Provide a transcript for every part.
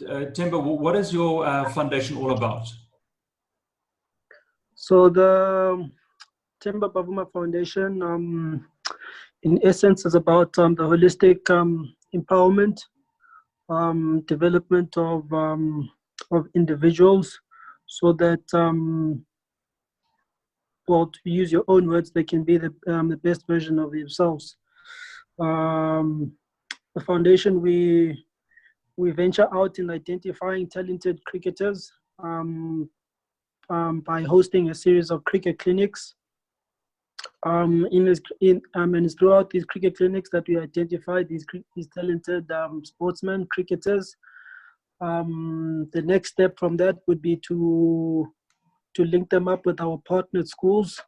Temba, what is your foundation all about? So the Temba Bavuma Foundation, in essence, is about the holistic empowerment, development of individuals, so that, well, to use your own words, they can be the best version of themselves. The foundation, we venture out in identifying talented cricketers by hosting a series of cricket clinics. And it's throughout these cricket clinics that we identify these talented sportsmen, cricketers. The next step from that would be to link them up with our partnered schools,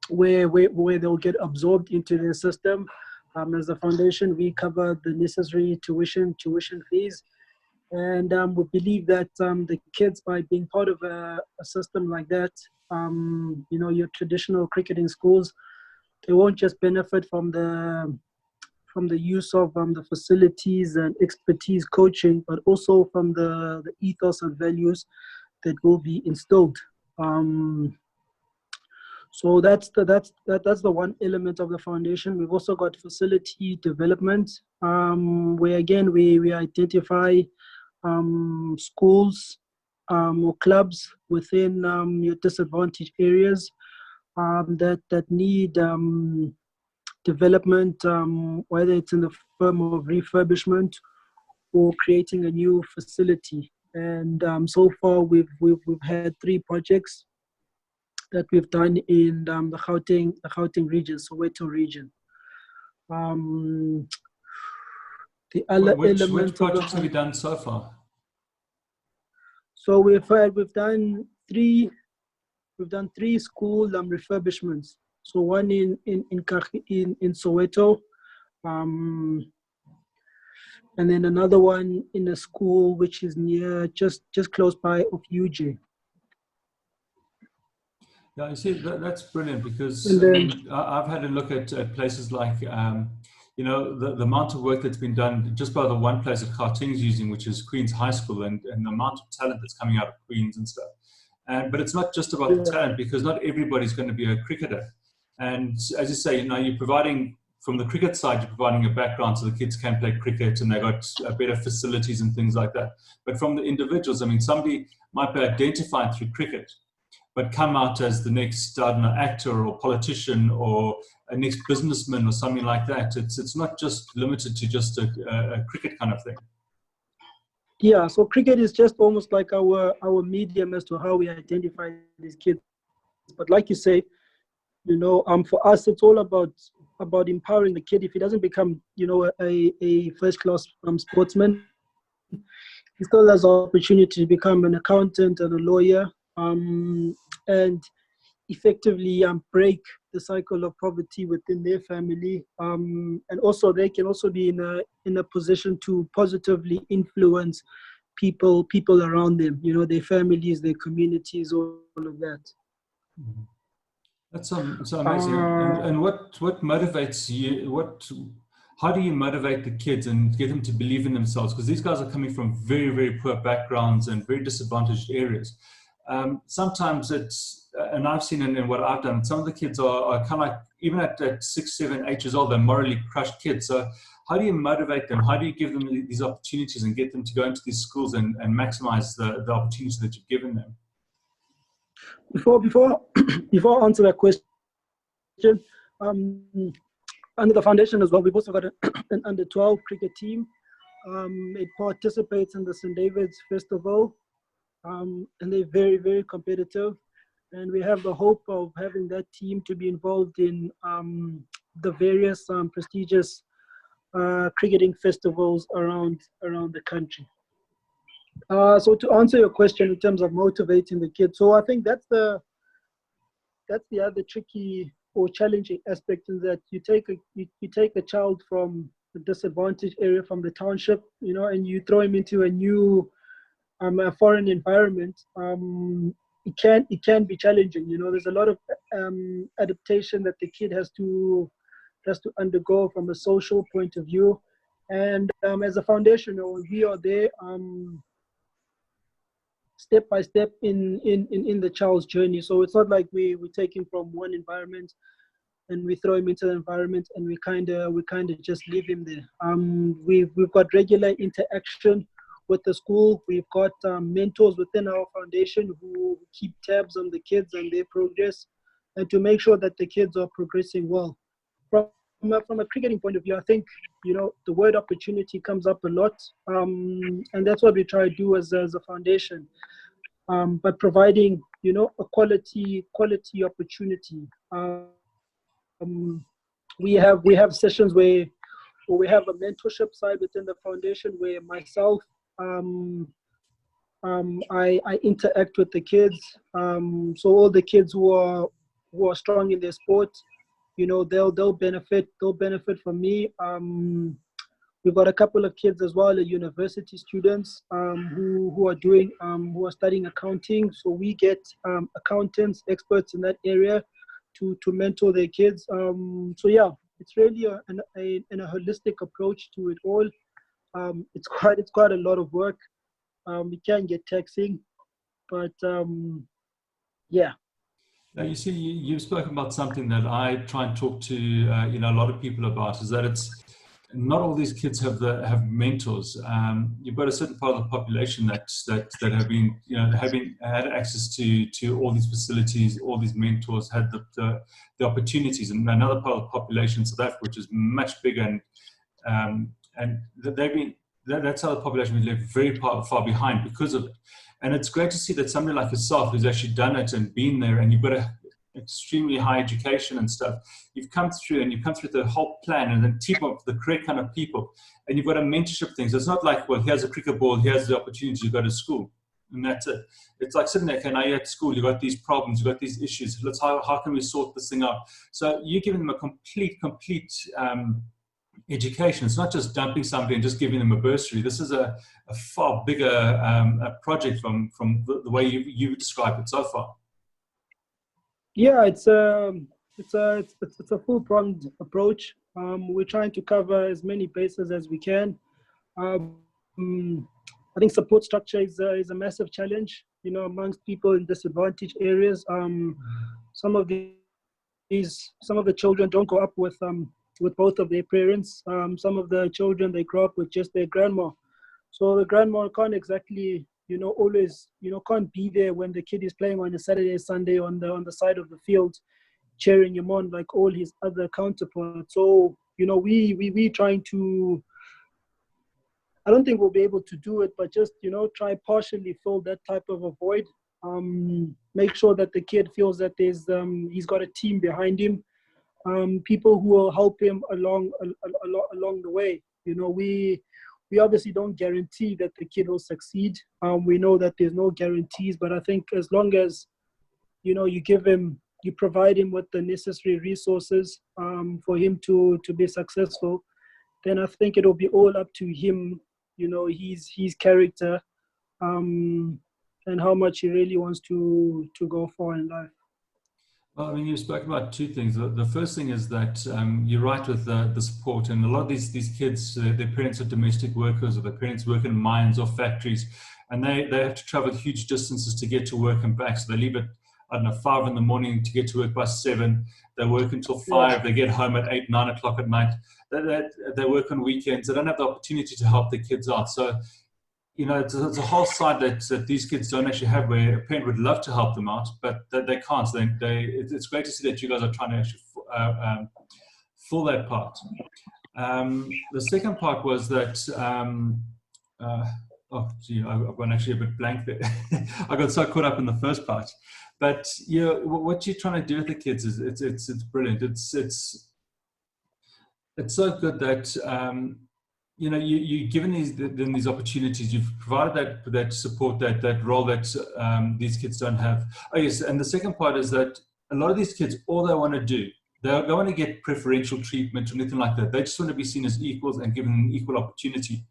where they'll get absorbed into their system. As a foundation, we cover the necessary tuition fees, and we believe that the kids, by being part of a system like that, your traditional cricketing schools, they won't just benefit from the use of the facilities and expertise coaching, but also from the ethos and values that will be instilled. So that's the one element of the foundation. We've also got facility development, where again we identify schools or clubs within your disadvantaged areas that need development, whether it's in the form of refurbishment or creating a new facility. And so far we've had 3 projects that we've done in the Gauteng region, Soweto region. The other which projects have you done so far? So we've done 3 school refurbishments. So one in Soweto, and then another one in a school which is near just close by of UJ. Yeah, you see, that's brilliant, because I've had a look at places like, the amount of work that's been done just by the one place that Gauteng's using, which is Queen's High School, and the amount of talent that's coming out of Queen's and stuff. But it's not just about the talent, because not everybody's going to be a cricketer. And as you say, you're providing, from the cricket side, you're providing a background so the kids can play cricket and they've got better facilities and things like that. But from the individuals, I mean, somebody might be identified through cricket, but come out as the next, I don't know, actor or politician or a next businessman or something like that. It's not just limited to just a cricket kind of thing. Yeah, so cricket is just almost like our medium as to how we identify these kids. But like you say, for us, it's all about empowering the kid. If he doesn't become, a first-class sportsman, he still has the opportunity to become an accountant and a lawyer, and effectively break the cycle of poverty within their family. And also they can also be in a position to positively influence people around them, their families, their communities, all of that. Mm-hmm. That's so amazing. And what motivates you? How do you motivate the kids and get them to believe in themselves? Because these guys are coming from very, very poor backgrounds and very disadvantaged areas. Sometimes it's, and I've seen in what I've done, some of the kids are kind of like, even at 6, 7, 8 years old, they're morally crushed kids. So how do you motivate them? How do you give them these opportunities and get them to go into these schools and maximize the opportunities that you've given them? Before I answer that question, under the foundation as well, we've also got an under-12 cricket team. It participates in the St. David's Festival, and they're very, very competitive. And we have the hope of having that team to be involved in the various prestigious cricketing festivals around the country. So to answer your question in terms of motivating the kids, so I think that's the other tricky or challenging aspect, in that you take a child from the disadvantaged area, from the township, and you throw him into a new a foreign environment. It can be challenging. There's a lot of adaptation that the kid has to undergo from a social point of view. And as a foundation, we are there step by step in the child's journey. So it's not like we take him from one environment and we throw him into the environment and we kind of just leave him there. We've got regular interaction with the school. We've got mentors within our foundation who keep tabs on the kids and their progress, and to make sure that the kids are progressing well. From a cricketing point of view, I think the word opportunity comes up a lot, and that's what we try to do as a foundation. But providing a quality opportunity. We have sessions where we have a mentorship side within the foundation where myself I interact with the kids. So all the kids who are strong in their sport, they'll benefit from me. We've got a couple of kids as well, university students who are studying accounting. So we get accountants, experts in that area to mentor their kids. So yeah, it's really a holistic approach to it all. It's quite a lot of work. It can get taxing, but yeah. Now, you see, you've spoken about something that I try and talk to a lot of people about, is that it's not all these kids have mentors. You've got a certain part of the population that have been had access to all these facilities, all these mentors, had the opportunities, and another part of the population, South Africa, which is much bigger, and they've been. That's how the population has left very far behind because of it. And it's great to see that somebody like yourself who's actually done it and been there, and you've got a extremely high education and stuff. You've come through the whole plan and then team up the correct kind of people. And you've got a mentorship thing. So it's not like, well, here's a cricket ball, here's the opportunity to go to school. And that's it. It's like sitting there, okay, now you're at school, you've got these problems, you've got these issues. How can we sort this thing out? So you're giving them a complete education. It's not just dumping somebody and just giving them a bursary. This is a far bigger project from the way you described it so far. Yeah, it's a full-pronged approach. We're trying to cover as many bases as we can. I think support structure is a massive challenge, amongst people in disadvantaged areas. Some of the children don't grow up with both of their parents. Some of the children, they grow up with just their grandma. So the grandma can't exactly, always, can't be there when the kid is playing on a Saturday, Sunday on the side of the field, cheering him on like all his other counterparts. So, we trying to, I don't think we'll be able to do it, but just, try partially fill that type of a void. Make sure that the kid feels that he's got a team behind him. People who will help him along the way. We obviously don't guarantee that the kid will succeed. We know that there's no guarantees, but I think as long as you provide him with the necessary resources for him to be successful, then I think it'll be all up to him. His character and how much he really wants to go for in life. Well, I mean, you spoke about two things. The first thing is that you're right with the support, and a lot of these kids, their parents are domestic workers, or their parents work in mines or factories, and they have to travel huge distances to get to work and back. So they leave at, 5 in the morning to get to work by 7. They work until 5. They get home at 8, 9 o'clock at night. They work on weekends. They don't have the opportunity to help their kids out. So, it's a whole side that these kids don't actually have, where a parent would love to help them out, but they can't. So it's great to see that you guys are trying to actually fill that part. The second part was that, I've gone actually a bit blank there. I got so caught up in the first part. But what you're trying to do with the kids is it's brilliant. It's so good that you've given these opportunities. You've provided that support, that role that these kids don't have. Oh yes, and the second part is that a lot of these kids, all they want to do, they don't want to get preferential treatment or anything like that. They just want to be seen as equals and given an equal opportunity.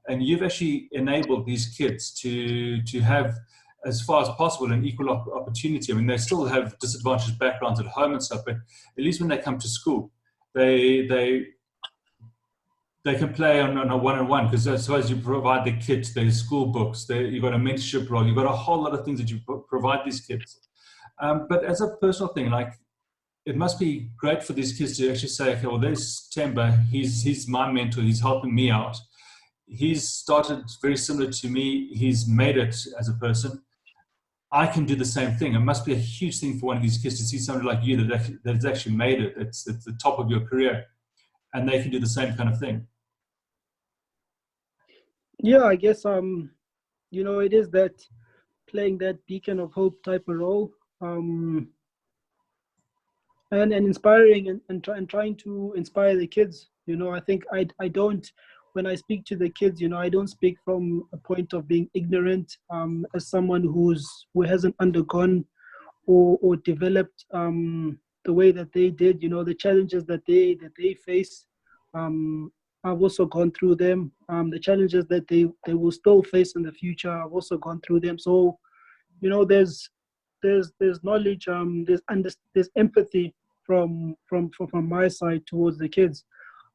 And you've actually enabled these kids to have, as far as possible, an equal opportunity. I mean, they still have disadvantaged backgrounds at home and stuff, but at least when they come to school, they they can play on a one-on-one, because I suppose you provide the kits, their school books, you've got a mentorship role, you've got a whole lot of things that you provide these kids. But as a personal thing, like, it must be great for these kids to actually say, okay, well, there's Temba, he's my mentor, he's helping me out. He's started very similar to me, he's made it as a person. I can do the same thing. It must be a huge thing for one of these kids to see somebody like you that's actually made it. It's at the top of your career, and they can do the same kind of thing. Yeah, I guess it is that playing that beacon of hope type of role, and inspiring and trying to inspire the kids. I think I don't, when I speak to the kids, I don't speak from a point of being ignorant, as someone who hasn't undergone or developed the way that they did. The challenges that they face. I've also gone through them. The challenges that they will still face in the future, I've also gone through them. So, there's knowledge, there's empathy from my side towards the kids.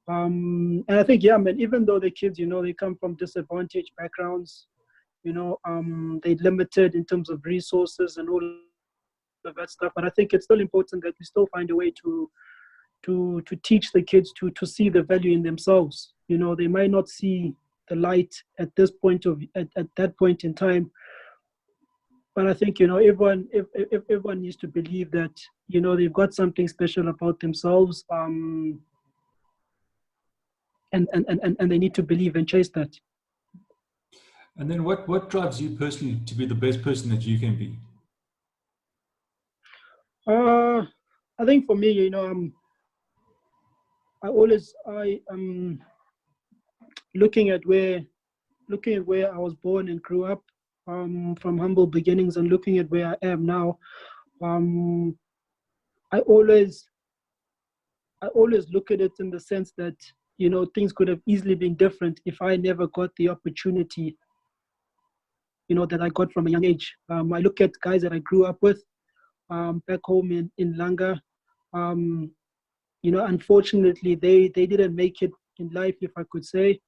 And I think, yeah, man, even though the kids, they come from disadvantaged backgrounds, they're limited in terms of resources and all of that stuff. But I think it's still important that we still find a way to teach the kids to see the value in themselves. They might not see the light at this point at that point in time, but I think everyone needs to believe that they've got something special about themselves, and they need to believe and chase that. And then what drives you personally to be the best person that you can be? I think for me, I am looking at where I was born and grew up, from humble beginnings, and looking at where I am now. I always look at it in the sense that things could have easily been different if I never got the opportunity that I got from a young age. I look at guys that I grew up with back home in Langa. Unfortunately, they didn't make it in life, if I could say.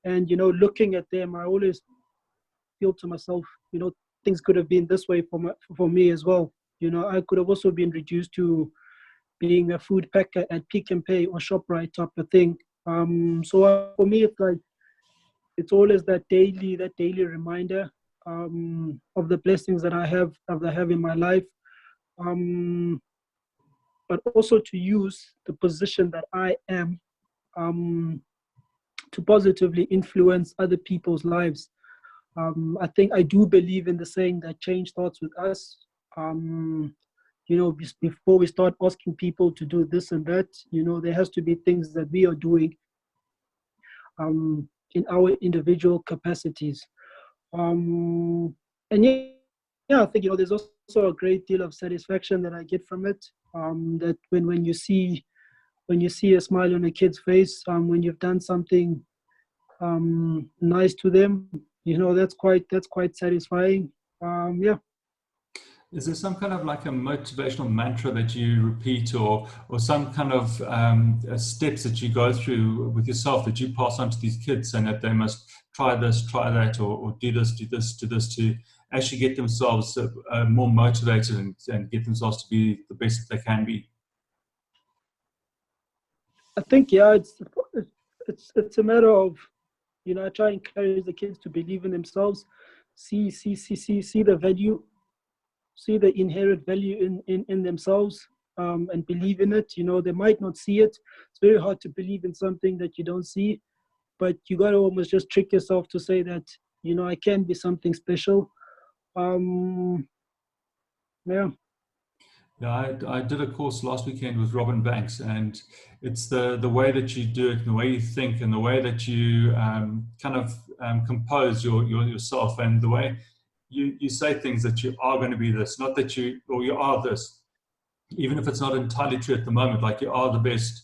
And looking at them, I always feel to myself, things could have been this way for me as well. I could have also been reduced to being a food packer at Pick and Pay or ShopRite type of thing. So for me, it's always that daily reminder of the blessings that I have in my life, but also to use the position that I am to positively influence other people's lives. I think I do believe in the saying that change starts with us. Before we start asking people to do this and that, there has to be things that we are doing in our individual capacities. And I think there's also a great deal of satisfaction that I get from it. That when you see a smile on a kid's face, when you've done something nice to them, that's quite satisfying. Yeah. Is there some kind of like a motivational mantra that you repeat, or some kind of steps that you go through with yourself that you pass on to these kids, saying that they must try this, try that, or do this, to actually get themselves more motivated and get themselves to be the best that they can be? I think, yeah, it's a matter of, I try and encourage the kids to believe in themselves, see the value, see the inherent value in themselves, and believe in it. They might not see it. It's very hard to believe in something that you don't see, but you got to almost just trick yourself to say that, I can be something special. Yeah. Yeah, I did a course last weekend with Robin Banks, and it's the way that you do it, and the way you think, and the way that you kind of compose yourself, and the way you say things, that you are going to be this, not that you are this, even if it's not entirely true at the moment, like you are the best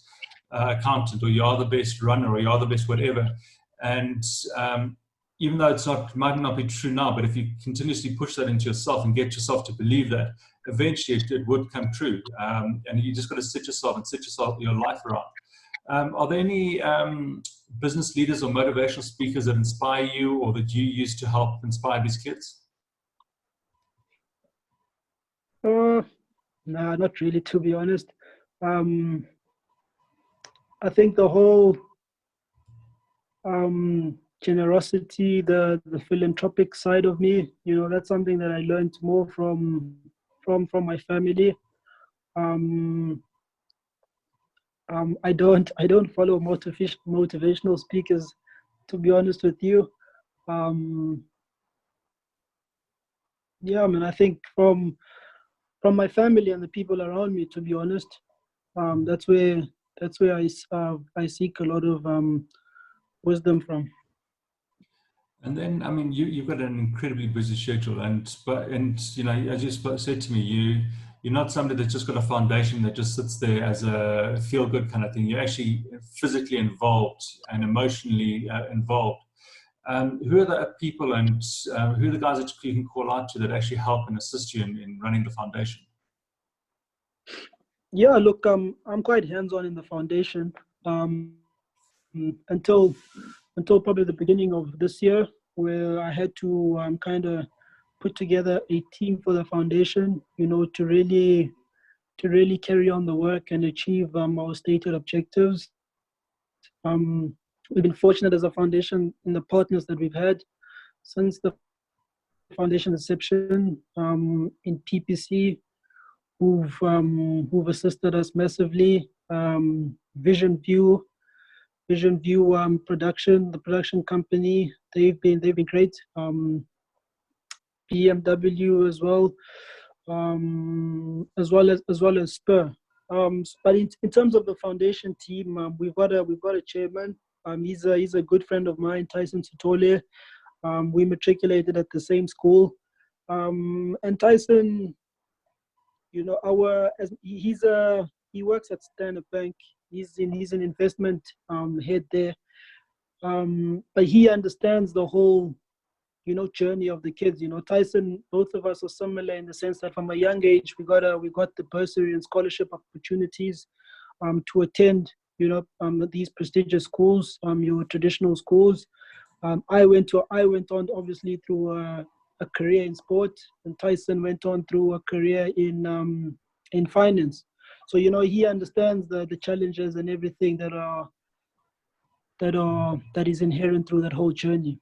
accountant, or you are the best runner, or you are the best whatever. And even though might not be true now, but if you continuously push that into yourself and get yourself to believe that, eventually it would come true. And you just got to sit yourself your life around. Are there any business leaders or motivational speakers that inspire you or that you use to help inspire these kids? Nah, not really, to be honest. Um, I think the whole generosity, the philanthropic side of me, that's something that I learned more from my family. Um, I don't follow motivational speakers, to be honest with you. Um, yeah, I mean, I think from my family and the people around me, to be honest, that's where I seek a lot of wisdom from. And then, I mean, you've got an incredibly busy schedule, and you know, as you said to me, you're not somebody that's just got a foundation that just sits there as a feel good kind of thing. You're actually physically involved and emotionally involved. Who are the people and who are the guys that you can call out to that actually help and assist you in running the foundation? Yeah, look, I'm quite hands-on in the foundation until probably the beginning of this year, where I had to kind of put together a team for the foundation, to really carry on the work and achieve our stated objectives. We've been fortunate as a foundation in the partners that we've had since the foundation inception, in PPC, who've assisted us massively. Vision View Production, the production company, they've been great. BMW as well, as well as Spur. But in terms of the foundation team, we've got a chairman. He's a good friend of mine, Tyson Sitole. We matriculated at the same school, and Tyson, he works at Standard Bank. He's an investment head there. But he understands the whole journey of the kids. Tyson, both of us are similar in the sense that from a young age we got the bursary and scholarship opportunities to attend these prestigious schools, your traditional schools. I went on obviously through a career in sport, and Tyson went on through a career in finance. So he understands the challenges and everything that is inherent through that whole journey.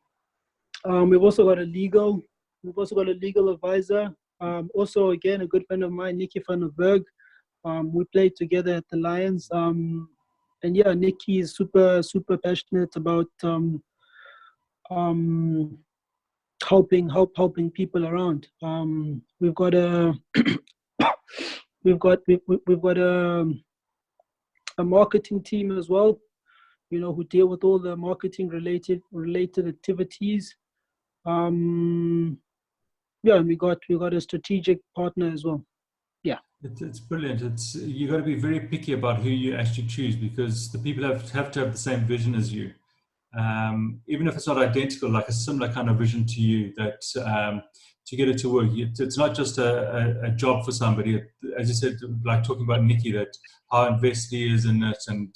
We've also got a legal advisor. Also, again, a good friend of mine, Nikki van der Berg. We played together at the Lions. And yeah, Nikki is super passionate about helping people around. We've got a we've got a marketing team as well, who deal with all the marketing related activities. Yeah, and we got a strategic partner as well. Yeah. It's brilliant. You got to be very picky about who you actually choose, because the people have to have the same vision as you. Even if it's not identical, like a similar kind of vision to you, that to get it to work, it's not just a job for somebody. As you said, like talking about Nikki, that how invested he is in it, and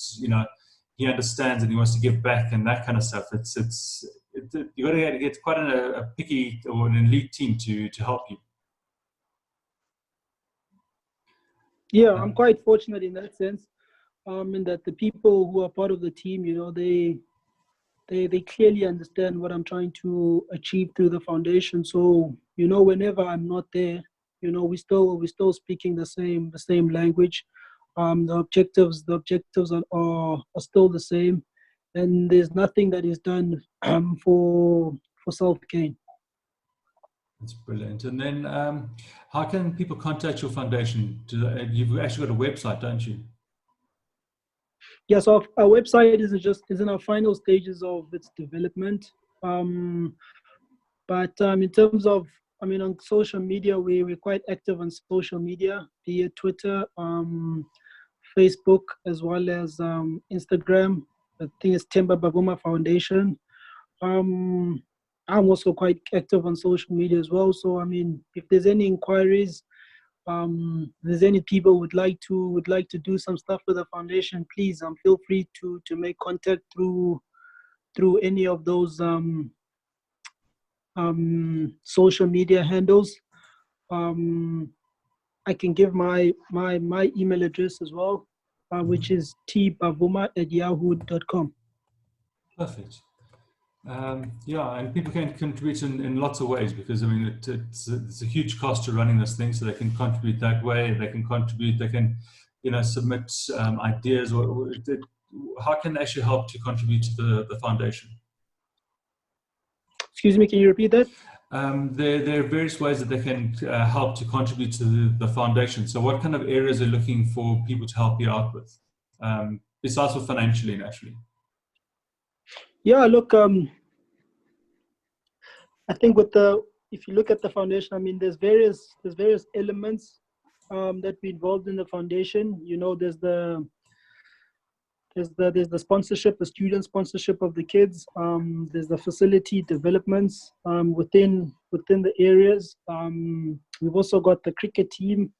he understands and he wants to give back and that kind of stuff. You got to get quite a picky or an elite team to help you. Yeah, I'm quite fortunate in that sense. In that the people who are part of the team, they clearly understand what I'm trying to achieve through the foundation. So, whenever I'm not there, we're still speaking the same language. The objectives are still the same, and there's nothing that is done for self gain. That's brilliant. And then, how can people contact your foundation? You've actually got a website, don't you? Yeah, so our website is in our final stages of its development. But in terms of, on social media, we're quite active on social media, be it Twitter, Facebook, as well as Instagram. I think it's Temba Bavuma Foundation. I'm also quite active on social media as well. So, if there's any inquiries, if there's any people would like to do some stuff with the foundation, please feel free to make contact through through any of those social media handles. I can give my email address as well, which is tbavuma@yahoo.com. Perfect. Yeah, and people can contribute in lots of ways, because I mean it's a huge cost to running this thing. So they can contribute that way. They can contribute. They can, submit ideas. How can they actually help to contribute to the foundation? Excuse me, can you repeat that? There are various ways that they can help to contribute to the foundation. So what kind of areas are you looking for people to help you out with, besides for financially, naturally? Yeah, look, I think if you look at the foundation, I mean, there's various elements that we involved in the foundation. There's the sponsorship, the student sponsorship of the kids. There's the facility developments within the areas. We've also got the cricket team,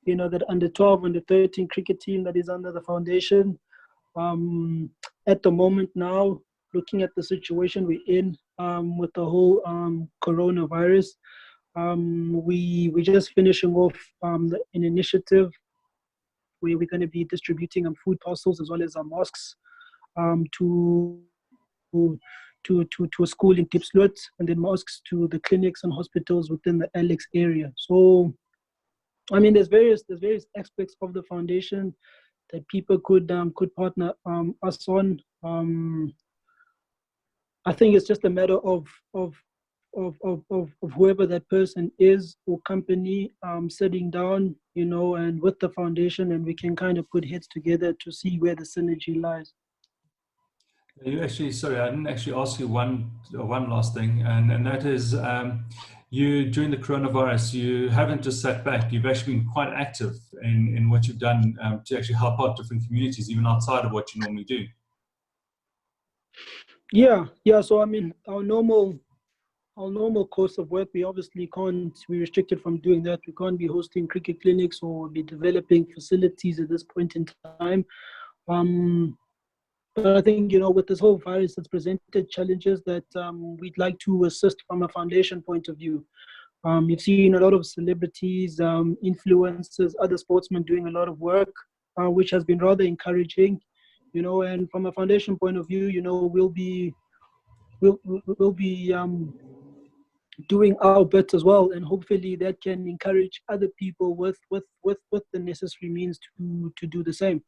that under 12, under 13 cricket team that is under the foundation. At the moment now, looking at the situation we're in with the whole coronavirus, we're just finishing off an initiative where we're going to be distributing food parcels as well as masks to a school in Diepsloot, and then masks to the clinics and hospitals within the Alex area. So, I mean, there's various aspects of the foundation that people could partner us on. I think it's just a matter of whoever that person is or company sitting down, and with the foundation, and we can kind of put heads together to see where the synergy lies. Sorry, I didn't actually ask you one last thing, and that is, you, during the coronavirus, you haven't just sat back. You've actually been quite active in what you've done to actually help out different communities, even outside of what you normally do. Yeah. So I mean, our normal course of work, we obviously can't. We're restricted from doing that. We can't be hosting cricket clinics or be developing facilities at this point in time. But I think, with this whole virus, it's presented challenges that we'd like to assist from a foundation point of view. You've seen a lot of celebrities, influencers, other sportsmen doing a lot of work, which has been rather encouraging, and from a foundation point of view, we'll be doing our bit as well, and hopefully that can encourage other people with the necessary means to do the same.